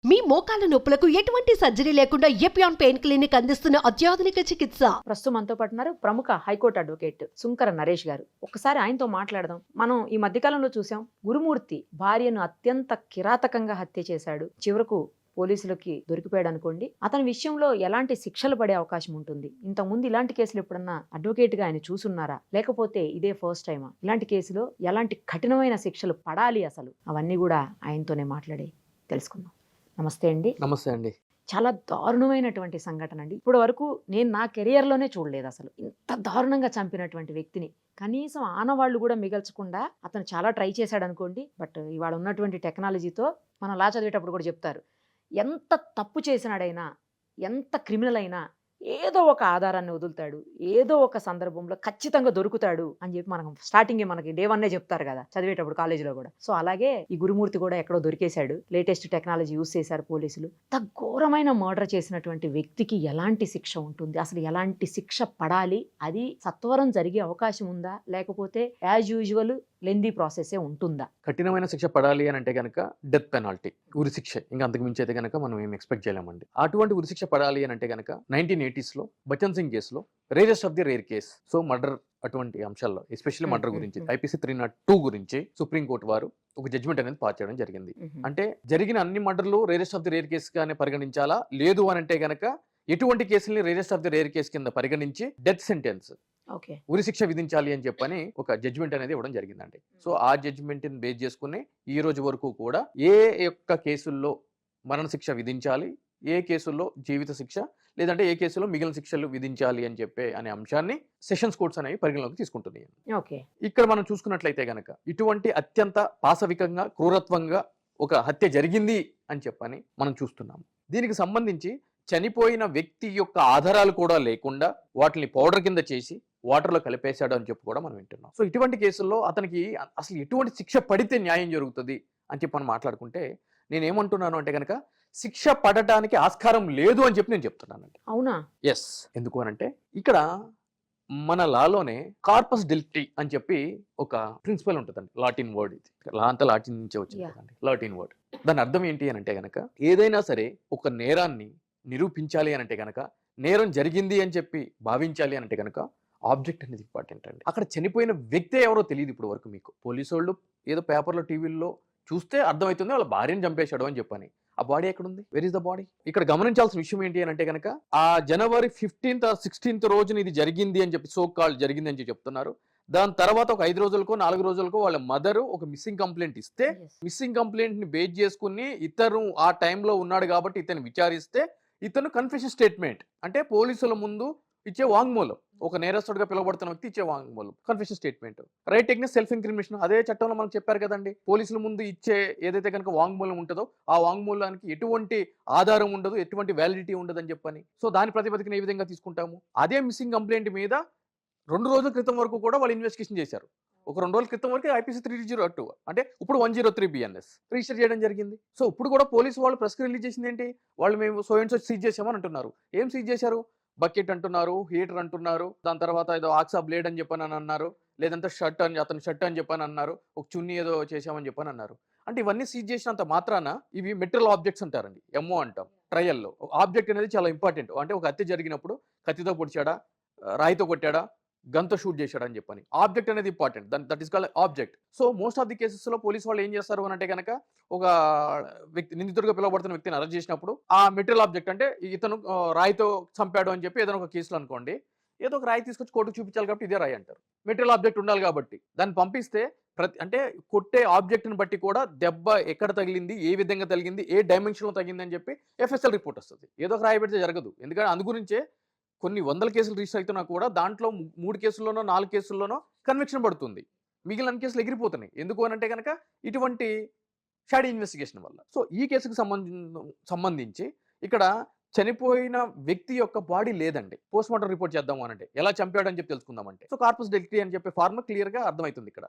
మీ మోకాల నొప్పులకు ఎటువంటి సర్జరీ లేకుండా ఎపియాన్ పెయిన్ క్లినిక్ అందిస్తున్న అత్యాధునిక చికిత్స. ప్రస్తుతం మనతో పాటు ఉన్నారు ప్రముఖ హైకోర్టు అడ్వకేట్ సుంకర నరేష్ గారు. ఒక్కసారి ఆయనతో మాట్లాడదాం. మనం ఈ మధ్యకాలంలో చూసాం, గురుమూర్తి భార్యను అత్యంత కిరాతకంగా హత్య చేశాడు. చివరకు పోలీసులకి దొరికిపోయాడు అనుకోండి. అతని విషయంలో ఎలాంటి శిక్షలు పడే అవకాశం ఉంటుంది? ఇంతకుముందు ఇలాంటి కేసులు ఎప్పుడన్నా అడ్వకేట్ గా ఆయన చూసున్నారా, లేకపోతే ఇదే ఫస్ట్ టైమా? ఇలాంటి కేసులో ఎలాంటి కఠినమైన శిక్షలు పడాలి అసలు, అవన్నీ కూడా ఆయనతోనే మాట్లాడి తెలుసుకుందాం. నమస్తే అండి. నమస్తే అండి. చాలా దారుణమైనటువంటి సంఘటన అండి. ఇప్పటి వరకు నేను నా కెరియర్లోనే చూడలేదు అసలు ఇంత దారుణంగా చంపినటువంటి వ్యక్తిని. కనీసం ఆనవాళ్ళు కూడా మిగల్చకుండా అతను చాలా ట్రై చేశాడు అనుకోండి. బట్ ఇవాళ ఉన్నటువంటి టెక్నాలజీతో మనం లా చదివేటప్పుడు కూడా చెప్తారు, ఎంత తప్పు చేసినాడైనా, ఎంత క్రిమినల్ అయినా ఏదో ఒక ఆధారాన్ని వదులుతాడు, ఏదో ఒక సందర్భంలో ఖచ్చితంగా దొరుకుతాడు అని చెప్పి మనకు స్టార్టింగే మనకి డే 1 చెప్తారు కదా చదివేటప్పుడు కాలేజీలో కూడా. సో అలాగే ఈ గురుమూర్తి కూడా ఎక్కడో దొరికేశాడు. లేటెస్ట్ టెక్నాలజీ యూజ్ చేశారు పోలీసులు. ఇంత ఘోరమైన మర్డర్ చేసినటువంటి వ్యక్తికి ఎలాంటి శిక్ష ఉంటుంది, అసలు ఎలాంటి శిక్ష పడాలి, అది సత్వరం జరిగే అవకాశం ఉందా, లేకపోతే యాజ్ యూజువల్ లెందీ ప్రాసెస్ ఉంటుందా? కఠినమైన శిక్ష పడాలి అని అంటే కనుక డెత్ పెనాల్టీ, ఉరి శిక్ష. ఇంకా అంతకు మించి అయితే కనుక మనం ఏం ఎక్స్పెక్ట్ చేయలేమండి. అటువంటి ఉరి శిక్ష పడాలి అని అంటే కనుక 1980s లో బచ్చన్ సింగ్ కేసులో rarest of the rare case. So murder అటువంటి అంశాల్లో ఎస్పెషల్లీ మర్డర్ గురించి IPC 302 గురించి సుప్రీంకోర్టు వారు ఒక జడ్జ్మెంట్ అనేది పాస్ చేయడం జరిగింది. అంటే జరిగిన అన్ని మర్డర్లు rarest of the rare case గానే పరిగణించాలా, లేదు అని అంటే కనుక ఎటువంటి కేసుల్ని rarest of the rare case కింద పరిగణించి డెత్ సెంటెన్స్, ఉరి శిక్ష విధించాలి అని చెప్పని ఒక జడ్జ్మెంట్ అనేది ఇవ్వడం జరిగిందండి. సో ఆ జడ్జ్మెంట్ ని బేస్ చేసుకుని ఈ రోజు వరకు కూడా ఏ యొక్క కేసుల్లో మరణ శిక్ష విధించాలి, ఏ కేసుల్లో జీవిత శిక్ష, లేదంటే ఏ కేసులో మిగిలిన శిక్షలు విధించాలి అని చెప్పే అనే అంశాన్ని సెషన్స్ కోర్ట్స్ అనేవి పరిగణలోకి తీసుకుంటుంది. ఇక్కడ మనం చూసుకున్నట్లయితే గనక ఇటువంటి అత్యంత పాశవికంగా, క్రూరత్వంగా ఒక హత్య జరిగింది అని చెప్పని మనం చూస్తున్నాము. దీనికి సంబంధించి చనిపోయిన వ్యక్తి యొక్క ఆధారాలు కూడా లేకుండా వాటిని పౌడర్ కింద చేసి వాటర్లో కలిపేశాడు అని చెప్పి కూడా మనం వింటున్నాం. సో ఇటువంటి కేసుల్లో అతనికి అసలు ఎటువంటి శిక్ష పడితే న్యాయం జరుగుతుంది అని చెప్పి మనం మాట్లాడుకుంటే, నేనేమంటున్నాను అంటే కనుక శిక్ష పడటానికి ఆస్కారం లేదు అని చెప్పి నేను చెప్తున్నానండి. అవునా? ఎస్. ఎందుకు అనంటే ఇక్కడ మన లాలోనే కార్పస్ డెలిక్టి అని చెప్పి ఒక ప్రిన్సిపల్ ఉంటుందండి. లాటిన్ వర్డ్ ఇది. లా అంతా లాటిన్ నుంచే వచ్చింది, లాటిన్ వర్డ్. దాని అర్థం ఏంటి అని అంటే కనుక ఏదైనా సరే ఒక నేరాన్ని నిరూపించాలి అని అంటే కనుక, నేరం జరిగింది అని చెప్పి భావించాలి అని అంటే కనుక ఆబ్జెక్ట్ అనేది ఇంపార్టెంట్ అండి. అక్కడ చనిపోయిన వ్యక్తే ఎవరో తెలియదు ఇప్పుడు వరకు మీకు. పోలీసు వాళ్ళు ఏదో పేపర్లో టీవీల్లో చూస్తే అర్థమవుతుంది వాళ్ళ భార్యను చంపేశాడు అని చెప్పని. ఆ బాడీ ఎక్కడుంది? Where is the body? ఇక్కడ గమనించాల్సిన విషయం ఏంటి అని అంటే కనుక ఆ జనవరి 15th or 16th రోజున ఇది జరిగింది అని చెప్పి, సో కాల్ జరిగింది అని చెప్పి చెప్తున్నారు. దాని తర్వాత ఒక 5 రోజులకో 4 రోజులకో వాళ్ళ మదర్ ఒక మిస్సింగ్ కంప్లైంట్ ఇస్తే, మిస్సింగ్ కంప్లైంట్ ని బేస్ చేసుకుని ఇతను ఆ టైంలో ఉన్నాడు కాబట్టి ఇతను విచారిస్తే, ఇతను కన్ఫెషన్ స్టేట్మెంట్ అంటే పోలీసుల ముందు ఇచ్చే వాంగ్మూలం, ఒక నేరస్తుడిగా పిలువబడుతున్న వ్యక్తి ఇచ్చే వాంగ్మూలం, confession statement. Right technique self incrimination. అదే చట్టంలో మనం చెప్పారు కదండి, పోలీసుల ముందు ఇచ్చే ఏదైతే కనుక వాంగ్మూలం ఉంటుందో ఆ వాంగ్మూలానికి ఎటువంటి ఆధారం ఉండదు, ఎటువంటి వ్యాలిడిటీ ఉండదు అని చెప్పని. సో దాని ప్రతిపదికన ఏ విధంగా తీసుకుంటాము? అదే మిస్సింగ్ కంప్లైంట్ మీద 2 రోజుల క్రితం వరకు కూడా వాళ్ళు ఇన్వెస్టిగేషన్ చేశారు. ఒక 2 రోజుల క్రితం వరకు IPC 302 అంటే ఇప్పుడు 103 BNS రిజిస్టర్ చేయడం జరిగింది. సో ఇప్పుడు కూడా పోలీసు వాళ్ళు ప్రెస్ రిలీజ్ చేసింది ఏంటి? వాళ్ళు మేము సో అండ్ సో సీజ్ చేసామని అంటున్నారు. ఏం సీజ్ చేశారు? బకెట్ అంటున్నారు, హీటర్ అంటున్నారు, దాని తర్వాత ఏదో ఆక్సా బ్లేడ్ అని చెప్పని అన్నారు, లేదంటే షర్ట్ అని, అతని షర్ట్ అని చెప్పని అన్నారు, ఒక చున్నీ ఏదో చేసామని చెప్పని అన్నారు. అంటే ఇవన్నీ సీజ్ చేసినంత మాత్రాన ఇవి మెటీరియల్ ఆబ్జెక్ట్స్ అంటారండి, MO అంటాం ట్రయల్లో. ఆబ్జెక్ట్ అనేది చాలా ఇంపార్టెంట్. అంటే ఒక హత్య జరిగినప్పుడు కత్తితో పొడిచాడా, రాయితో కొట్టాడా, గన్తో షూట్ చేశాడు అని చెప్పని, ఆబ్జెక్ట్ అనేది important. That is called object. So most of the cases లో పోలీసు వాళ్ళు ఏం చేస్తారు అని అంటే కనుక ఒక వ్యక్తి, నిందితుడిగా పిలువబడుతున్న వ్యక్తిని అరెస్ట్ చేసినప్పుడు ఆ మెటీరియల్ ఆబ్జెక్ట్ అంటే ఇతను రాయితో చంపాడు అని చెప్పి ఏదైనా ఒక కేసులో అనుకోండి, ఏదో ఒక రాయి తీసుకొచ్చి కోర్టుకు చూపించాలి కాబట్టి ఇదే రాయి అంటారు. మెటీరియల్ ఆబ్జెక్ట్ ఉండాలి కాబట్టి దాన్ని పంపిస్తే అంటే కొట్టే ఆబ్జెక్ట్ని బట్టి కూడా దెబ్బ ఎక్కడ తగిలింది, ఏ విధంగా తగిలింది, ఏ డైమెన్షన్లో తగిలింది అని చెప్పి FSL రిపోర్ట్ వస్తుంది. ఏదో ఒక రాయి పెడితే జరగదు. ఎందుకంటే అందుగురించే కొన్ని వందల కేసులు రిజిస్టర్ అవుతున్నా కూడా దాంట్లో 3 కేసుల్లోనో 4 కేసుల్లోనో కన్విక్షన్ పడుతుంది, మిగిలిన కేసులు ఎగిరిపోతున్నాయి. ఎందుకు అని అంటే కనుక ఇటువంటి షాడీ ఇన్వెస్టిగేషన్ వల్ల. సో ఈ కేసుకు సంబంధించి ఇక్కడ చనిపోయిన వ్యక్తి యొక్క బాడీ లేదండి. పోస్ట్ మార్టం రిపోర్ట్ చేద్దాము అనంటే ఎలా చంపాడు అని చెప్పి తెలుసుకుందామంటే, సో కార్పస్ డెలిక్టి అని చెప్పే ఫార్మ్ క్లియర్ గా అర్థమవుతుంది. ఇక్కడ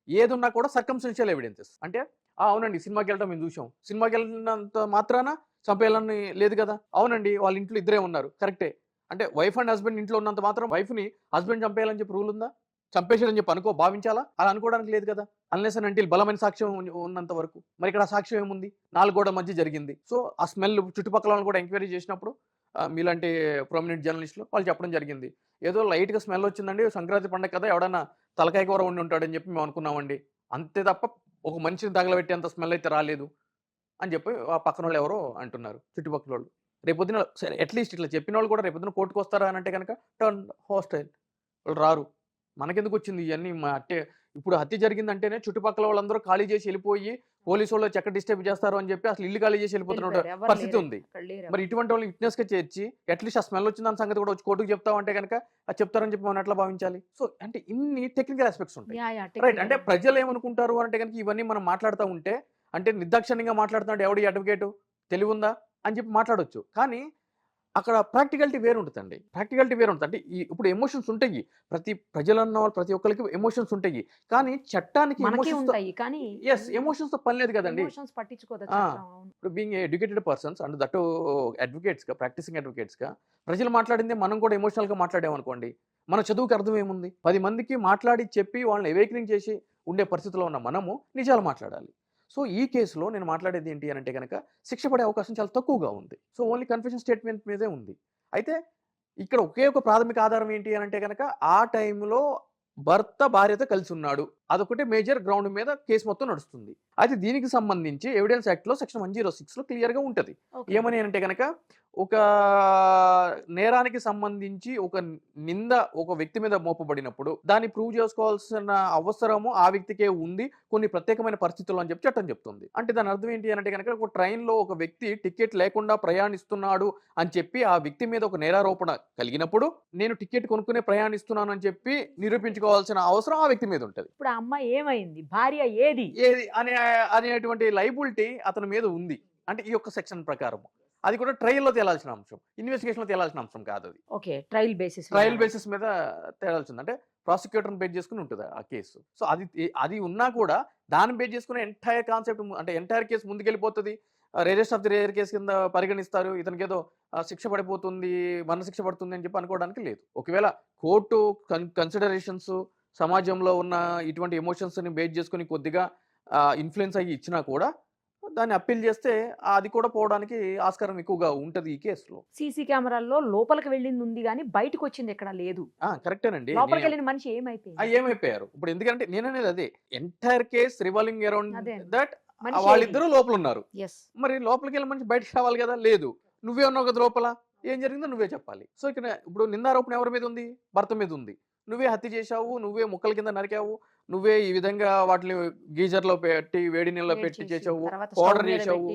ఏదున్నా కూడా సర్కమ్స్టెన్షియల్ ఎవిడెన్సెస్ అంటే అవునండి సినిమాకి వెళ్ళడం మేము చూసాం, సినిమాకి వెళ్ళినంత మాత్రాన చంపేయాలని లేదు కదా. అవునండి వాళ్ళ ఇంట్లో ఇద్దరే ఉన్నారు, కరెక్టే. అంటే వైఫ్ అండ్ హస్బెండ్ ఇంట్లో ఉన్నంత మాత్రం వైఫ్ని హస్బెండ్ చంపేయాలని చెప్పి రూల్ ఉందా? చంపేశాడని చెప్పి భావించాలా? అలా అనుకోవడానికి లేదు కదా. అన్లెస్ అండ్ అంటిల్ బలమైన సాక్ష్యం ఉన్నంత వరకు. మరి ఇక్కడ ఆ సాక్ష్యం ఏముంది? 4 గోడల మధ్య జరిగింది. సో ఆ స్మెల్ చుట్టుపక్కల వాళ్ళని కూడా ఎంక్వైరీ చేసినప్పుడు మీలాంటి ప్రొమినెంట్ జర్నలిస్టులు వాళ్ళు చెప్పడం జరిగింది. ఏదో లైట్‌గా స్మెల్ వచ్చిందండి, సంక్రాంతి పండగ కదా, ఎవడన్నా తలకాయ కూర వండి ఉంటాడని చెప్పి మేము అనుకున్నామండి. అంతే తప్ప ఒక మనిషిని తగలబెట్టేంత స్మెల్ అయితే రాలేదు అని చెప్పి ఆ పక్కనోళ్ళు ఎవరో అంటున్నారు, చుట్టుపక్కలోళ్ళు. రేపొద్దున సరే అట్‌లీస్ట్ ఇట్లా చెప్పినోళ్ళు కూడా రేపొద్దున కోర్టుకొస్తారా అనంటే గనక టర్న్ హాస్టైల్. వాళ్ళు రారు. మనకెందుకొచ్చింది ఇయన్నీ? అంటే ఇప్పుడు హత్య జరిగిందంటేనే చుట్టుపక్కల వాళ్ళందరూ ఖాళీ చేసి వెళ్ళిపోయి పోలీసోళ్ళు వచ్చి ఎక్కడ డిస్టర్బ్ చేస్తారు అని చెప్పి అసలు ఇల్లు ఖాళీ చేసి వెళ్ళిపోతున్న ఎవరు పరిస్థితి లేరు, ఉంది. అక్కడ లేరు మరి ఎవరు. ఇటువంటి వాళ్ళని విట్నెస్‌గా చేర్చి అట్‌లీస్ట్ ఆ స్మెల్ వచ్చిందని సంగతి కూడా వచ్చి కోర్టుకి చెప్తామంటే గనక అది చెప్తారని చెప్పి మనం ఎట్లా భావించాలి? సో అంటే ఇన్ని టెక్నికల్ ఆస్పెక్ట్స్ ఉంటాయి. Yeah, yeah, right. అంటే technical. ప్రజలు ఏమనుకుంటారు అంటే గనక ఇవన్నీ మనం మాట్లాడుతూ ఉంటే అంటే నిర్దాక్షిణ్యంగా మాట్లాడుతున్నాడు ఎవడు ఈ అడ్వకేటు, తెలివుందా అని చెప్పి మాట్లాడొచ్చు. కానీ అక్కడ ప్రాక్టికాలిటీ వేరుంటుందండి. ప్రాక్టికాలిటీ వేరుంటుంది. అంటే ఇప్పుడు ఎమోషన్స్ ఉంటాయి. ప్రజలన్న వాళ్ళు ప్రతి ఒక్కరికి ఎమోషన్స్ ఉంటాయి. కానీ చట్టానికి మనకే ఎమోషన్స్‌తో ఉంటాయి కానీ ఎమోషన్స్‌తో పని లేదు కదండి. ఎమోషన్స్ పట్టించుకోదా ఆ. చట్టం, అవును. ఇప్పుడు being educated persons and that అడ్వకేట్స్‌గా, ప్రాక్టీసింగ్ అడ్వకేట్స్‌గా ప్రజలు మాట్లాడిందే మనం కూడా ఎమోషనల్‌గా మాట్లాడామనుకోండి, మన చదువుకి అర్థం ఏముంది? 10 మందికి మాట్లాడి చెప్పి వాళ్ళని అవేకనింగ్ చేసి ఉండే పరిస్థితిలో ఉన్న మనము నిజాలు మాట్లాడాలి. సో ఈ కేసులో నేను మాట్లాడేది ఏంటి అనంటే గనక శిక్ష పడే అవకాశం చాలా తక్కువగా ఉంది. సో ఓన్లీ కన్ఫెషన్ స్టేట్మెంట్ మీదే ఉంది. అయితే ఇక్కడ ఒకే ఒక ప్రాథమిక ఆధారం ఏంటి అనంటే గనక ఆ టైంలో భర్త భార్యతో కలిసి ఉన్నాడు. అదొకటి మేజర్ గ్రౌండ్ మీద కేసు మొత్తం నడుస్తుంది. అయితే దీనికి సంబంధించి ఎవిడెన్స్ యాక్ట్‌లో సెక్షన్ 106లో క్లియర్‌గా ఉంటది. Okay. ఏమని అంటే గనక ఒక నేరానికి సంబంధించి ఒక నింద ఒక వ్యక్తి మీద మోపబడినప్పుడు దాన్ని ప్రూవ్ చేసుకోవాల్సిన అవసరము ఆ వ్యక్తికే ఉంది కొన్ని ప్రత్యేకమైన పరిస్థితుల్లో అని చెప్పి చట్టం చెప్తుంది. అంటే దాని అర్థం ఏంటి అంటే గనక ఒక ట్రైన్‌లో ఒక వ్యక్తి టికెట్ లేకుండా ప్రయాణిస్తున్నాడు అని చెప్పి ఆ వ్యక్తి మీద ఒక నేరారోపణ కలిగినప్పుడు నేను టికెట్ కొనుక్కునే ప్రయాణిస్తున్నాను అని చెప్పి నిరూపించుకోవాల్సిన అవసరం ఆ వ్యక్తి మీద ఉంటది. ఇప్పుడు ఆ అమ్మాయి ఏమైంది, భార్య ఏది? ఏది అనేటువంటి లైబిలిటీ అతని మీద ఉంది. అంటే ఈ యొక్క సెక్షన్ ప్రకారం అది కూడా ట్రయల్లో తేలాల్సిన అంశం, ఇన్వెస్టిగేషన్లో తేలాల్సిన అంశం కాదు. అది okay, trial basis. Trial basis మీద తేలాల్సింది. అంటే ప్రాసిక్యూటర్ని బేస్ చేసుకుని ఉంటుంది ఆ కేసు. సో అది ఉన్నా కూడా దాన్ని బేస్ చేసుకుని ఎంటైర్ కాన్సెప్ట్ అంటే ఎంటైర్ కేసు ముందుకెళ్ళిపోతుంది. Rarest of the rare case కింద పరిగణిస్తారు. ఇతనికి ఏదో శిక్ష పడిపోతుంది, మరణశిక్ష పడుతుంది అని చెప్పి అనుకోవడానికి లేదు. ఒకవేళ కోర్టు కన్సిడరేషన్స్ సమాజంలో ఉన్న ఇటువంటి ఎమోషన్స్ని బేస్ చేసుకుని కొద్దిగా ఇన్ఫ్లుయెన్స్ అయ్యి ఇచ్చినా కూడా దాన్ని అప్పీల్ చేస్తే అది కూడా పోవడానికి ఆస్కారం ఎక్కువగా ఉంటది ఈ కేసులో. సీసీ కెమెరాల్లో లోపలికి వెళ్ళింది ఉంది కానీ బయటకు వచ్చింది ఎక్కడ లేదు. కరెక్టేనండి. లోపలికి వెళ్ళిన మనిషి ఏమైపోయింది? ఏమైపోయారు ఇప్పుడు? ఎందుకంటే నేననేది అదే, ఎంటైర్ కేస్ రివాల్వింగ్ అరౌండ్ అదే. దట్ మనిషి వాళ్ళిద్దరూ లోపల ఉన్నారు. ఎస్. మరి లోపలికి వెళ్ళి మనిషి బయటకు రావాలి కదా. లేదు, నువ్వే ఉన్నావు కదా లోపల, ఏం జరిగిందో నువ్వే చెప్పాలి. సో ఇక్కడ ఇప్పుడు నిందారోపణ ఎవరి మీద ఉంది? భర్త మీద ఉంది. నువ్వే హత్య చేశావు, నువ్వే ముక్కల కింద నరికావు, నువ్వే ఈ విధంగా వాటిని గీజర్లో పెట్టి వేడి నీళ్ళలో పెట్టి చేసావు, పౌడర్ చేసావు,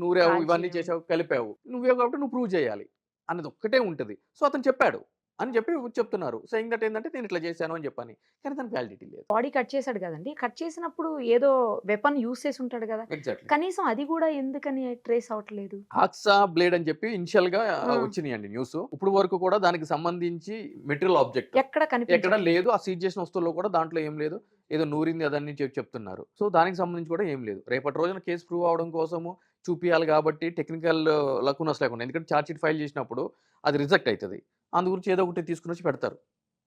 నూరావు, ఇవన్నీ చేసావు, కలిపావు, నువ్వే కాబట్టి నువ్వు ప్రూవ్ చేయాలి అన్నది ఒక్కటే ఉంటుంది. సో అతను చెప్పాడు అని చెప్పి చెప్తున్నారు. సెయింగ్ దట్ ఏంటంటే నేను ఇట్లా చేశాను అని చెప్పని, కానీ దానికి వ్యాలిడిటీ లేదు. బాడీ కట్ చేశాడు కదండి, కట్ చేసినప్పుడు ఏదో వెపన్ యూస్ చేసి ఉంటాడు కదా, ఎగ్జాక్ట్లీ. కనీసం అది కూడా ఎందుకని ట్రేస్ అవట్లేదు? ఆక్సా బ్లేడ్ అని చెప్పి ఇనిషియల్ గా వచ్చినాయండి న్యూస్. ఇప్పుడు వరకు కూడా దానికి సంబంధించి మెటీరియల్ ఆబ్జెక్ట్ ఎక్కడ ఎక్కడ కనిపించలేదు. లేదు. ఆ సీజ్ చేసిన వస్తువుల్లో కూడా దాంట్లో ఏం లేదు, ఏదో నూరింది అదని చెప్తున్నారు. సో దానికి సంబంధించి కూడా ఏం లేదు. రేపటి రోజున కేసు ప్రూవ్ అవడం కోసము చూపియాలి కాబట్టి టెక్నికల్ లకునస్ లేకుండా, ఎందుకంటే ఛార్జ్ షీట్ ఫైల్ చేసినప్పుడు అది రిజెక్ట్ అవుతుంది. అందు గురించి ఏదో ఒకటి తీసుకుని వచ్చి పెడతారు,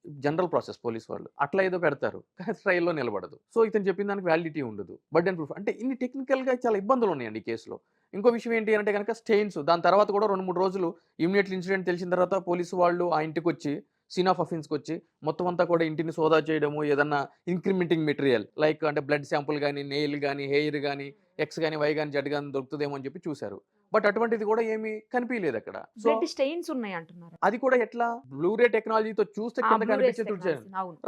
జనరల్ ప్రాసెస్ పోలీస్ వాళ్ళు అట్లా ఏదో పెడతారు, కానీ ట్రయల్లో నిలబడదు. సో ఇతను చెప్పిన దానికి వ్యాలిడిటీ ఉండదు. బర్డెన్ ప్రూఫ్ అంటే ఇన్ని టెక్నికల్గా చాలా ఇబ్బందులు ఉన్నాయండి ఈ కేసులో. ఇంకో విషయం ఏంటి అంటే కనుక స్టెయిన్స్, దాని తర్వాత కూడా 2-3 రోజులు ఇమీడియట్లీ ఇన్సిడెంట్ తెలిసిన తర్వాత పోలీసు వాళ్ళు ఆ ఇంటికి వచ్చి సీన్ ఆఫ్ అఫెన్స్కి వచ్చి మొత్తం అంతా కూడా ఇంటిని సోదా చేయడము, ఏదన్నా ఇంక్రిమెంటింగ్ మెటీరియల్ లైక్ అంటే బ్లడ్ శాంపుల్ కానీ, నెయిల్ కానీ, హెయిర్ కానీ, ఎక్స్ కానీ, వై కానీ, జెడ్ కానీ దొరుకుతుందేమో అని చెప్పి చూశారు. బట్ అటువంటిది కూడా ఏమీ కనిపించలేదు అక్కడ. సో బ్లడ్ స్టెయిన్స్ ఉన్నాయి అంటున్నారు. అది కూడా ఎట్లా బ్లూరే టెక్నాలజీతో చూస్తే కింద కనిపించేది.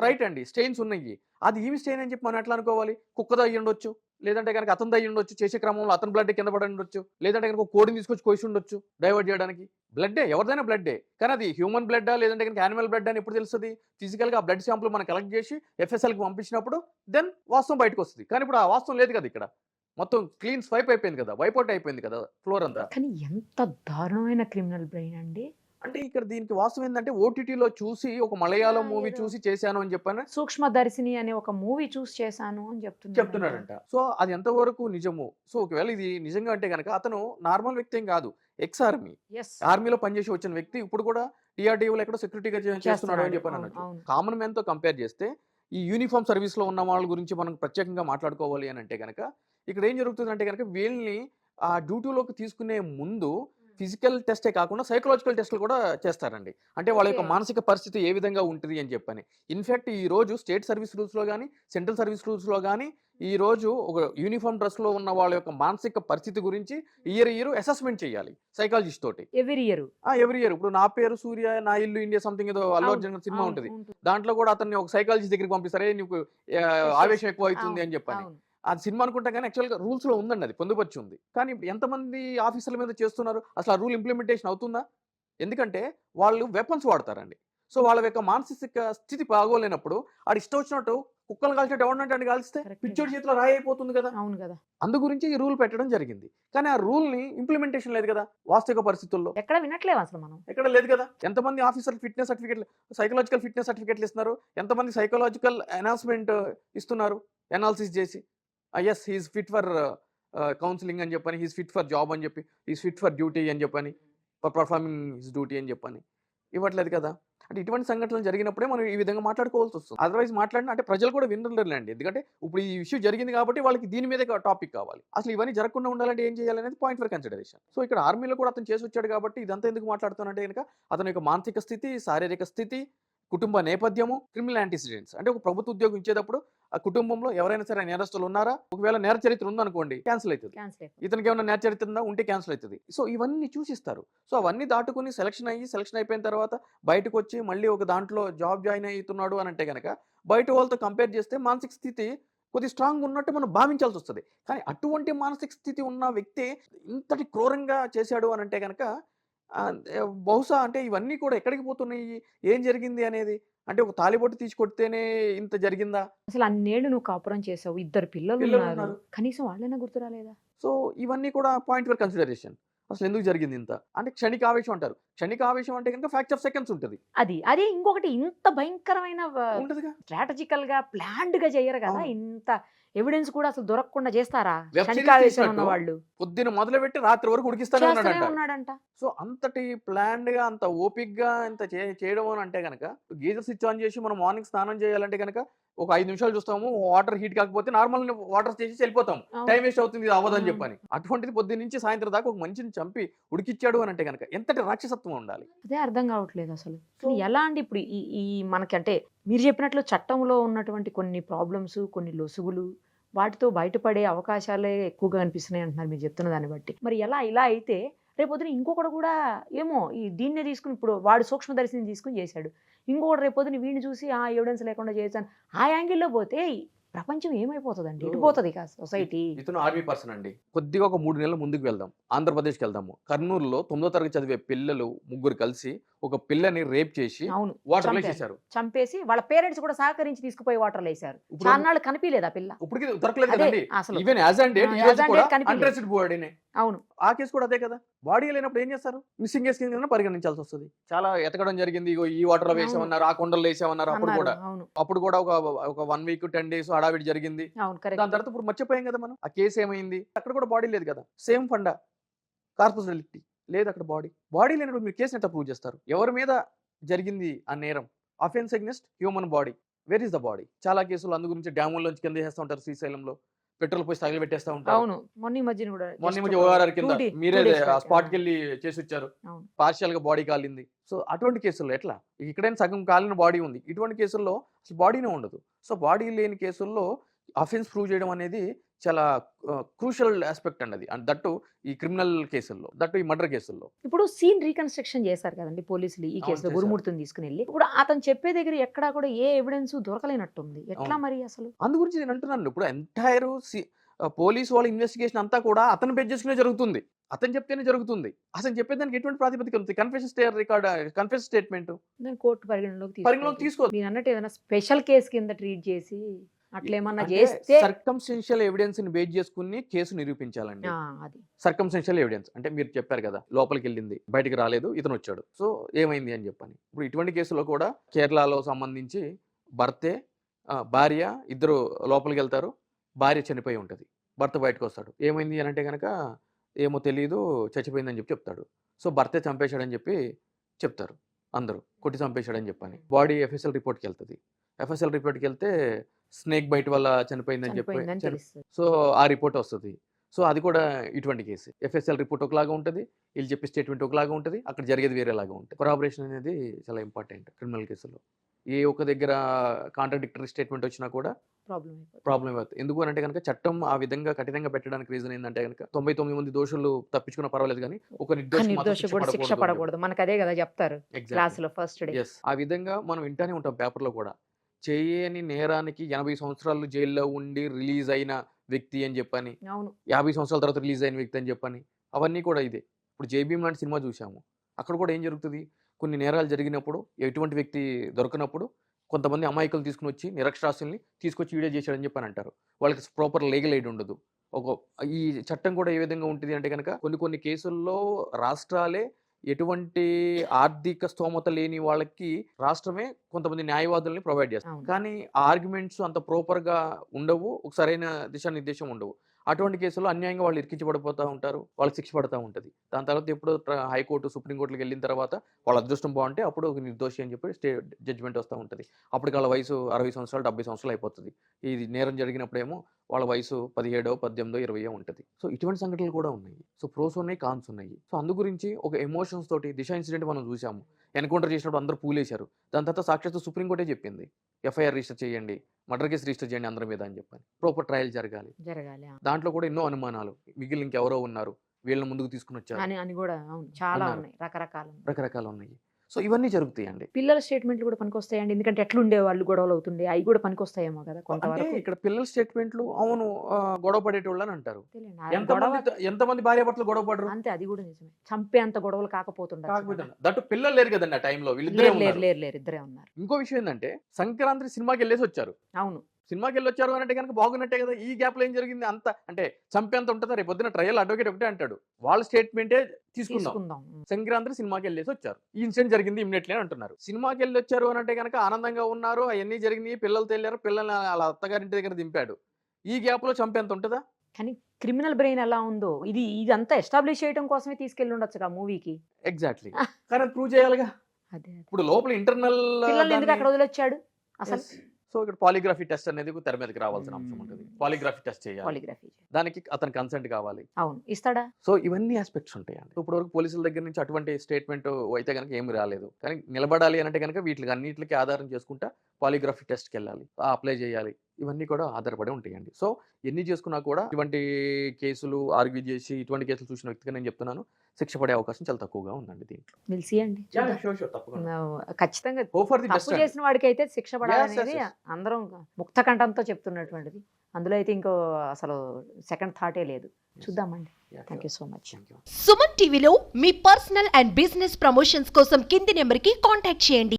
రైట్ అండి, స్టెయిన్స్ ఉన్నాయి. అది ఏమి స్టెయిన్ అని చెప్పి మనం ఎట్లా అనుకోవాలి? కుక్కదో అయ్యి ఉండొచ్చు, లేదంటే కనుక అతను అయ్యి ఉండొచ్చు, చేసే క్రమంలో అతని బ్లడ్ కింద పడి ఉండొచ్చు, లేదంటే కనుక కోడిని తీసుకొచ్చి కోసి ఉండొచ్చు డైవర్ట్ చేయడానికి. బ్లడ్డే, ఎవరిదైనా బ్లడ్డే, కానీ అది హ్యూమన్ బ్లడ్డా లేదంటే కనుక యానిమల్ బ్లడ్ అని ఎప్పుడు తెలుస్తుంది? ఫిజికల్గా ఆ బ్లడ్ శాంపుల్ మనం కలెక్ట్ చేసి FSLకి పంపించినప్పుడు దెన్ వాస్తవం బయటకు వస్తుంది. కానీ ఇప్పుడు ఆ వాస్తవం లేదు కదా, ఇక్కడ మొత్తం క్లీన్ స్వైప్ అయిపోయింది కదా, వైపౌట్ అయిపోయింది కదా ఫ్లోర్ అంతా. కానీ ఎంత దారుణమైన క్రిమినల్ బ్రెయిన్ అండి. అంటే ఇక్కడ దీనికి వాస్తవం ఏంటంటే ఓటీటీలో చూసి ఒక మలయాళం మూవీ ఏదో చూసి చేశాను అని చెప్పాను సూక్ష్మదర్శిని అనే ఒక మూవీ చూసి చేశాను అని చెప్తున్నాడంట. సో అది ఎంతవరకు నిజము? సో ఒకవేళ ఇది నిజంగా అంటే కనుక అతను నార్మల్ వ్యక్తి ఏం కాదు, ఎక్స్ ఆర్మీ, ఎస్, ఆర్మీలో పనిచేసి వచ్చిన వ్యక్తి ఇప్పుడు కూడా DRDOలో ఎక్కడో సెక్యూరిటీగా చేస్తున్నాడు అని చెప్పాను అన్నట్టు. కామన్ మ్యాన్ తో కంపేర్ చేస్తే ఈ యూనిఫామ్ సర్వీస్లో ఉన్న వాళ్ళ గురించి మనం ప్రత్యేకంగా మాట్లాడుకోవాలి అని అంటే కనుక ఇక్కడ ఏం జరుగుతుందంటే కనుక వీళ్ళని ఆ డ్యూటీలోకి తీసుకునే ముందు ఫిజికల్ టెస్టే కాకుండా సైకలాజికల్ టెస్టులు కూడా చేస్తారండి. అంటే వాళ్ళ యొక్క Okay. మానసిక పరిస్థితి ఏ విధంగా ఉంటుంది అని చెప్పని. ఇన్ఫ్యాక్ట్ ఈ రోజు స్టేట్ సర్వీస్ రూల్స్లో కానీ సెంట్రల్ సర్వీస్ రూల్స్లో కానీ ఈ రోజు ఒక యూనిఫామ్ డ్రెస్లో ఉన్న వాళ్ళ యొక్క మానసిక పరిస్థితి గురించి ఇయర్ అసెస్మెంట్ చేయాలి సైకాలజిస్ట్ తోటి. ఎవ్రీ ఇయర్ ఎవ్రీ ఇయర్ ఇప్పుడు నా పేరు సూర్య నా ఇల్లు ఇండియా సంథింగ్ ఏదో అల్లు అర్జున్ సినిమా ఉంటుంది. దాంట్లో కూడా అతన్ని ఒక సైకాలజిస్ట్ దగ్గరికి పంపిస్తారే నీకు ఆవేశం ఎక్కువ అవుతుంది అని చెప్పని. అవును. అది సినిమా అనుకుంటా కానీ యాక్చువల్గా రూల్స్లో ఉందండి, అది పొందుపరిచి ఉంది. కానీ ఎంతమంది ఆఫీసర్ల మీద చేస్తున్నారు, అసలు ఆ రూల్ ఇంప్లిమెంటేషన్ అవుతుందా? ఎందుకంటే వాళ్ళు వెపన్స్ వాడతారండి. సో వాళ్ళ యొక్క మానసిక స్థితి బాగోలేనప్పుడు ఆడు ఇష్టం వచ్చినట్టు కుక్కలు కాల్చినట్టు ఎవరినంటే అని కాల్స్తే Correct. పిచ్చోడి చేతిలో రాయి అయిపోతుంది కదా. అవును కదా. అందు గురించి ఈ రూల్ పెట్టడం జరిగింది. కానీ ఆ రూల్ని ఇంప్లిమెంటేషన్ లేదు కదా వాస్తవిక పరిస్థితుల్లో, ఎక్కడ వినట్లేవు అసలు మనం. ఎక్కడ లేదు కదా. ఎంతమంది ఆఫీసర్ ఫిట్నెస్ సర్టిఫికేట్లు సైకలాజికల్ ఫిట్నెస్ సర్టిఫికేట్లు ఇస్తున్నారు, ఎంతమంది సైకలాజికల్ ఎనాలిస్మెంట్ ఇస్తున్నారు ఎనాలిసిస్ చేసి ఎస్ హీఈస్ ఫిట్ ఫర్ కౌన్సిలింగ్ అని చెప్పని, హీస్ ఫిట్ ఫర్ జాబ్ అని చెప్పి, హీస్ ఫిట్ ఫర్ డ్యూటీ అని చెప్పని, ఫర్ పర్ఫార్మింగ్ హిస్ డ్యూటీ అని చెప్పని ఇవ్వట్లేదు కదా. అంటే ఇటువంటి సంఘటనలు జరిగినప్పుడే మనం ఈ విధంగా మాట్లాడుకోవాల్సి వస్తుంది. అదర్వైజ్ మాట్లాడినా అంటే ప్రజలు కూడా వినలేండి. ఎందుకంటే ఇప్పుడు ఈ ఇష్యూ జరిగింది కాబట్టి వాళ్ళకి దీని మీదే టాపిక్ కావాలి. అసలు ఇవన్నీ జరగకుండా ఉండాలంటే ఏం చేయాలనేది పాయింట్ ఫర్ కన్సిడరేషన్. సో ఇక్కడ ఆర్మీలో కూడా అతను చేసి వచ్చాడు కాబట్టి ఇదంతా ఎందుకు మాట్లాడుతానంటే కనుక అతని యొక్క మానసిక స్థితి, శారీరక స్థితి, కుటుంబ నేపథ్యము, క్రిమినల్ యాంటిసిడెంట్స్. అంటే ఒక ప్రభుత్వ ఉద్యోగం ఇచ్చేటప్పుడు ఆ కుటుంబంలో ఎవరైనా సరే నేరస్తులు ఉన్నారా, ఒకవేళ నేర చరిత్ర ఉందనుకోండి క్యాన్సిల్ అవుతుంది. క్యాన్సిల్. ఇతనికి ఏమైనా నేర చరిత్ర ఉందా ఉంటే క్యాన్సిల్ అవుతుంది. సో ఇవన్నీ చూసిస్తారు. సో అవన్నీ దాటుకుని సెలక్షన్ అయిపోయిన తర్వాత బయటకు వచ్చి మళ్ళీ ఒక దాంట్లో జాబ్ జాయిన్ అవుతున్నాడు అని అంటే కనుక బయట వాళ్ళతో కంపేర్ చేస్తే మానసిక స్థితి కొద్ది స్ట్రాంగ్ ఉన్నట్టు మనం భావించాల్సి వస్తుంది. కానీ అటువంటి మానసిక స్థితి ఉన్న వ్యక్తి ఇంతటి క్రూరంగా చేశాడు అని అంటే కనుక బహుశా అంటే ఇవన్నీ కూడా ఎక్కడికి పోతున్నాయి, ఏం జరిగింది అనేది. అంటే ఒక తాలిబొట్టు తీసి కొడితేనే ఇంత జరిగిందా? అసలు అన్నేళ్ళు నువ్వు కాపురం చేసావు, 2 పిల్లలు పిల్లలు ఉన్నారు, ఉన్నారు. కనీసం వాళ్ళైనా గుర్తు రాలేదా? సో ఇవన్నీ కూడా పాయింట్ ఫర్ కన్సిడరేషన్. అసలు ఎందుకు జరిగింది ఇంత అంటే క్షణిక ఆవేశం అంటారు. క్షణిక ఆవేశం అంటే కనుక ఫ్యాక్ట్ ఆఫ్ సెకండ్స్ ఉంటుంది. అదే ఇంకొకటి ఇంత భయంకరమైన ఉంటదిగా. స్ట్రాటజికల్ గా ప్లాన్డ్ గా చేయరు కదా. అవును. ఇంత ఎవిడెన్స్ కూడా అసలు దొరకకుండా చేస్తారా? Web series క్షణికావేశం తీసినట్టు ఉన్న వాళ్ళు పొద్దున మొదలుపెట్టి రాత్రి వరకు ఉడికిస్తానే చేస్తూనే ఉన్నాడంట. ఉన్నాడంట. సో అంతటి ప్లాన్డ్ గా అంత ఓపిక్ గా ఇంత చేయడం అని అంటే కనుక గీజర్ స్విచ్ ఆన్ చేసి మనం మార్నింగ్ స్నానం చేయాలంటే కనుక ఒక 5 నిమిషాలు చూస్తాము, వాటర్ హీట్ కాకపోతే నార్మల్ వాటర్ చేసి వెళ్ళిపోతాం, అవును. టైం వేస్ట్ అవుతుంది, ఇది అవ్వదని అవును. చెప్పని. అటువంటిది పొద్దున్న నుంచి సాయంత్రం దాకా ఒక మనిషిని చంపి ఉడికిచ్చాడు అని అంటే కనుక ఎంతటి రాక్షసత్వం ఉండాలి. అదే అర్థం కావట్లేదు అసలు. సో ఎలా అండి ఇప్పుడు ఈ మనకి అంటే మీరు చెప్పినట్లు చట్టంలో ఉన్నటువంటి కొన్ని ప్రాబ్లమ్స్, కొన్ని లొసుగులు, వాటితో బయటపడే అవకాశాలే ఎక్కువగా అనిపిస్తున్నాయి అంటున్నారు మీరు చెప్తున్న దాన్ని బట్టి. మరి ఇలా అయితే రేపొద్దున ఇంకొకటి కూడా ఏమో దీన్నే తీసుకుని ఇప్పుడు వాడు సూక్ష్మదర్శిని తీసుకుని చేశాడు, ఇంకొకటి రేపొద్దున వీడిని చూసి ఆ ఎవిడెన్స్ లేకుండా చేశాను ఆ యాంగిల్లో పోతే ప్రపంచం ఏమైపోతుందండి? ఎటుపోతుంది ఇక సొసైటీ. ఇతను ఆర్మీ పర్సన్ అండి. కొద్దిగా ఒక 3 నెలల ముందుకు వెళ్దాం, ఆంధ్రప్రదేశ్కి వెళ్దాము. కర్నూలులో 9వ తరగతి చదివే పిల్లలు 3 కలిసి ఒక పిల్లని రేప్ చేసి అవును, వాటర్ చంపారు. వేసేశారు. చంపేసి వాళ్ళ పేరెంట్స్ కూడా సహకరించి తీసుకుపోయి వాటర్లో వేశారు. ఇప్పుడు చాన్నాళ్ళు కనిపించలేదా పిల్ల? ఇప్పటికి దొరకలేదు అదే కదండి. అసలు. Even as and date As on date కనిపించలేదు. అన్ట్రెస్టెడ్ బాడీనే. అవును. ఆ కేసు కూడా అదే కదా. బాడీ లేనప్పుడు ఏం చేస్తారు? మిస్సింగ్ కేసు కింద పరిగణించాల్సి వస్తుంది. చాలా ఎతకడం జరిగింది, ఇగో ఈ వాటర్ లో అవును. వేసామన్నారు, ఆ కొండలు వేసామన్నారు. అప్పుడు అన్నారు. కూడా అవును అప్పుడు కూడా ఒక 1 వీక్ 10 days హడావిడి జరిగింది. అవును కరెక్ట్. దాని తర్వాత ఇప్పుడు మర్చిపోయాం కదా మనం. ఆ కేసు ఏమైంది? అక్కడ కూడా బాడీ లేదు కదా. సేమ్ ఫండా కార్పస్ డెలిక్టీ లేదు అక్కడ. బాడీ లేనప్పుడు మీరు కేసుని ఎట్లా ప్రూవ్ చేస్తారు? ఎవరి మీద జరిగింది ఆ నేరం? Offence against human body. Where is the body? చాలా కేసులు అందు గురించి డ్యాముల్లోంచి కింద చేస్తూ ఉంటారు, శ్రీశైలంలో పెట్రోల్ పోసి తగిలి పెట్టేస్తా ఉంటారు. అవును మొన్న ఈ మధ్యన కూడా మొన్న just మధ్య ఒక ఓఆర్ఆర్ కింద 2 days మీరే back. స్పాట్కి వెళ్ళి చేసి వచ్చారు. అవును. పార్షియల్ గా బాడీ కాలింది. సో అటువంటి కేసుల్లో ఎట్లా? ఇక్కడైనా సగం కాలిన బాడీ ఉంది, ఇటువంటి కేసుల్లో అసలు బాడీనే ఉండదు. సో బాడీ లేని కేసుల్లో అఫెన్స్ ప్రూవ్ చేయడం అనేది చాలా క్రూషల్ ఆస్పెక్ట్ అండి అది. అండ్ దట్టు ఈ క్రిమినల్ కేసుల్లో, దట్టు ఈ మర్డర్ కేసుల్లో. ఇప్పుడు సీన్ రీకన్స్ట్రక్షన్ చేశారు కదండి పోలీసులు ఈ అవును, కేసులో, చేశారు. గురుమూర్తిని తీసుకుని వెళ్ళి. ఇప్పుడు అతను చెప్పే దగ్గర ఎక్కడా కూడా ఏ ఎవిడెన్స్ దొరకలేనట్టుంది. ఎట్లా అవును. మరి అసలు? అందు గురించి నేను అంటున్నాను. ఇప్పుడు ఎంటైర్ పోలీసు వాళ్ళ ఇన్వెస్టిగేషన్ అంతా కూడా అతను బేస్ చేసుకునే జరుగుతుంది, అతను చెప్తేనే జరుగుతుంది. అసలు చెప్పేదానికి ఎటువంటి ప్రాతిపదిక ఉంది? కన్ఫెషన్ స్టేట్మెంట్ దాన్ని కోర్టు పరిగణలోకి పరిగణలోకి తీసుకో. మీరు అన్నట్టు ఏదైనా స్పెషల్ కేసు కింద ట్రీట్ చేసి అట్లేమన్నా చేస్తే సర్కమ్స్టెన్షియల్ ఎవిడెన్స్ ని బేస్ చేసుకుని కేసు నిరూపించాలండి. అది సర్కమ్స్టెన్షియల్ ఎవిడెన్స్ అంటే మీరు చెప్పారు కదా, లోపలికి వెళ్ళింది, బయటికి రాలేదు, ఇతను వచ్చాడు, సో ఏమైంది అని చెప్పని. ఇప్పుడు ఇటువంటి కేసులో కూడా కేరళలో సంబంధించి భర్తే భార్య ఇద్దరు లోపలికి వెళ్తారు, భార్య చనిపోయి ఉంటుంది, భర్త బయటకు వస్తాడు. ఏమైంది అని అంటే కనుక ఏమో తెలియదు, చచ్చిపోయిందని చెప్పి చెప్తాడు. సో భర్తే చంపేశాడని చెప్పి చెప్తారు అందరూ, కొట్టి చంపేశాడని చెప్పని. బాడీ ఎఫ్ఎస్ఎల్ రిపోర్ట్కి వెళ్తుంది. FSL రిపోర్ట్కి వెళ్తే స్నేక్ బైట్ వల్ల చనిపోయిందని చనిపోయిందని చెప్పి తెలుస్తుంది. సో ఆ రిపోర్ట్ వస్తుంది. సో అది కూడా ఇటువంటి కేసు. FSL రిపోర్ట్ ఒకలాగా ఉంటుంది, వీళ్ళు చెప్పే స్టేట్మెంట్ ఒకలాగా ఉంటుంది, అక్కడ జరిగేది వేరేలాగా ఉంటుంది. కొరాబరేషన్ అనేది చాలా ఇంపార్టెంట్ క్రిమినల్ కేసులో. ఏ ఒక్క దగ్గర కాంట్రాడిక్టరీ స్టేట్మెంట్ వచ్చినా కూడా ప్రాబ్లం అవుతుంది. ఎందుకు అంటే కనుక చట్టం ఆ విధంగా కఠినంగా పెట్టడానికి రీజన్ ఏంటంటే కనుక 99 మంది దోషులు తప్పించుకున్న పర్వాలేదు కానీ ఒక నిర్దోషి కూడా శిక్ష పడకూడదు. మనకు అదే కదా చెప్తారు క్లాస్ లో ఫస్ట్ డే. ఆ విధంగా మనం వింటానే ఉంటాం పేపర్లో కూడా. చేయని నేరానికి 80 సంవత్సరాలు జైల్లో ఉండి రిలీజ్ అయిన వ్యక్తి అని చెప్పని, 50 సంవత్సరాల తర్వాత రిలీజ్ అయిన వ్యక్తి అని చెప్పని, అవన్నీ కూడా ఇదే. ఇప్పుడు జేబీఎం లాంటి సినిమా చూసాము, అక్కడ కూడా ఏం జరుగుతుంది, కొన్ని నేరాలు జరిగినప్పుడు ఎటువంటి వ్యక్తి దొరకనప్పుడు కొంతమంది అమాయకులు తీసుకుని వచ్చి నిరక్షరాస్యుల్ని తీసుకొచ్చి వీడియో చేశాడని చెప్పని అంటారు. వాళ్ళకి ప్రాపర్ లీగల్ ఎయిడ్ ఉండదు. ఈ చట్టం కూడా ఏ విధంగా ఉంటుంది అంటే కనుక కొన్ని కేసుల్లో రాష్ట్రాలే ఎటువంటి ఆర్థిక స్తోమత లేని వాళ్ళకి రాష్ట్రమే కొంతమంది న్యాయవాదుల్ని ప్రొవైడ్ చేస్తారు. కానీ ఆ ఆర్గ్యుమెంట్స్ అంత ప్రాపర్గా ఉండవు, ఒక సరైన దిశానిర్దేశం ఉండవు. అటువంటి కేసుల్లో అన్యాయంగా వాళ్ళు ఇరికించబడిపోతూ ఉంటారు, వాళ్ళకి శిక్ష పడుతూ ఉంటుంది. దాని తర్వాత ఎప్పుడు హైకోర్టు సుప్రీంకోర్టుకి వెళ్ళిన తర్వాత వాళ్ళ అదృష్టం బాగుంటే అప్పుడు ఒక నిర్దోషి అని చెప్పి జడ్జిమెంట్ వస్తూ ఉంటుంది. అప్పటికి వాళ్ళ వయసు 60 సంవత్సరాలు 70 సంవత్సరాలు అయిపోతుంది. ఇది నేరం జరిగినప్పుడేమో వాళ్ళ వయసు 17, 18, 20 ఉంటుంది. సో ఇటువంటి సంఘటనలు కూడా ఉన్నాయి. సో ప్రోస్ ఉన్నాయి, కాన్స్ ఉన్నాయి. సో అందు గురించి ఒక ఎమోషన్స్ తోటి దిశ ఇన్సిడెంట్ మనం చూసాము. ఎన్కౌంటర్ చేసినప్పుడు అందరూ పూలేశారు. దాని తర్వాత సాక్షాత్తు సుప్రీంకోర్టే చెప్పింది FIR రిజిస్టర్ చేయండి, మర్డర్ కేసు రిజిస్టర్ చేయండి అందరి మీద అని చెప్పని. ప్రాపర్ ట్రయల్ జరగాలి. దాంట్లో కూడా ఎన్నో అనుమానాలు, మిగిలిన ఇంకెవరో ఉన్నారు, వీళ్ళని ముందుకు తీసుకుని వచ్చారు అని కూడా చాలా ఉన్నాయి, రకరకాలు ఉన్నాయి. సో ఇవన్నీ జరుగుతాయండి. పిల్లల స్టేట్మెంట్లు కూడా పనికొస్తాయండి, ఎందుకంటే ఎట్లుండే వాళ్ళు గొడవలు అవుతుండే, అవి కూడా పనికొస్తాయేమో కదా కొంతవరకు. ఇక్కడ పిల్లల స్టేట్మెంట్లు అవును గొడవ పడేటోళ్ళు అని అంటారు. ఎంతమంది భార్యాభర్తలు గొడవ పడరు అంతే, అది కూడా నిజమే. చంపే అంత గొడవలు కాకపోతుండే. దట్టు పిల్లలు లేరు కదండి ఆ టైంలో, వీళ్ళిద్దరే ఇద్దరే ఉన్నారు. ఇంకో విషయం ఏంటంటే సంక్రాంతి సినిమాకి వెళ్ళేసి వచ్చారు. అవును, సినిమాకి వెళ్ళి వచ్చారు అంటే కనుక బాగున్నట్టే కదా. ఈ గ్యాప్ లో ఏం జరిగింది అంత అంటే చంపేంత ఉంటుందా? రేపు పొద్దున ట్రయల్ అడ్వకేట్ ఒకటే అంటాడు, వాళ్ళ స్టేట్మెంటే తీసుకుందాం. సంక్రాంతి సినిమాకి వెళ్ళేసి వచ్చారు, ఈ ఇన్సిడెంట్ జరిగింది ఇమ్మీడియట్లీ అంటున్నారు. సినిమాకి వెళ్ళి వచ్చారు అంటే కనుక ఆనందంగా ఉన్నారు, అవన్నీ జరిగినాయి, పిల్లలతో వెళ్ళారు, పిల్లల్ని వాళ్ళ అత్తగారింటి దగ్గర దింపాడు. ఈ గ్యాప్ లో చంపేంత ఉంటుందా? కానీ క్రిమినల్ బ్రెయిన్ ఎలా ఉందో ఇదంతా ఎస్టాబ్లిష్ చేయడం కోసమే తీసుకెళ్ళి ఉండొచ్చు మూవీకి. ఎగ్జాక్ట్లీ, కానీ అది ప్రూవ్ చేయాలిగా. ఇప్పుడు లోపల ఇంటర్నల్ అక్కడ వదిలొచ్చాడు అసలు. సో ఇక్కడ పాలిగ్రఫీ టెస్ట్ అనేది తెర మీదకి రావాల్సిన అంశం ఉంటుంది. పాలిగ్రఫీ టెస్ట్ చేయాలి, దానికి అతని కన్సెంట్ కావాలి. అవును, ఇస్తాడా? సో ఇవన్నీ ఆస్పెక్ట్స్ ఉంటాయండి. ఇప్పుడు వరకు పోలీసుల దగ్గర నుంచి అటువంటి స్టేట్మెంట్ అయితే కనుక ఏమి రాలేదు. కానీ నిలబడాలి అంటే కనుక వీటికి అన్నింటికి ఆధారం చేసుకుంటా పాలిగ్రఫీ టెస్ట్కి వెళ్ళాలి, అప్లై చేయాలి, ఇవన్నీ కూడా ఆధారపడి ఉంటాయండి. సో ఎన్ని చేసుకున్నా కూడా ఇటువంటి కేసులు ఆర్గ్యూ చేసి ఇటువంటి కేసులు చూసిన వ్యక్తిగా నేను చెప్తున్నాను, శిక్ష పడే అవకాశం చాలా తక్కువగా ఉందండి దీంట్లో. ఖచ్చితంగా తప్పు చేసిన వాడికి అయితే శిక్ష పడాలనేది అందరం ముక్త కంఠంతో చెప్తున్నటువంటిది. అందులో అయితే ఇంకో అసలు సెకండ్ థాటే లేదు. చూద్దామండి. Thank you so much. Suman టీవీలో మీ పర్సనల్ అండ్ బిజినెస్ ప్రమోషన్స్ కోసం కింది నెంబర్కి కాంటాక్ట్ చేయండి.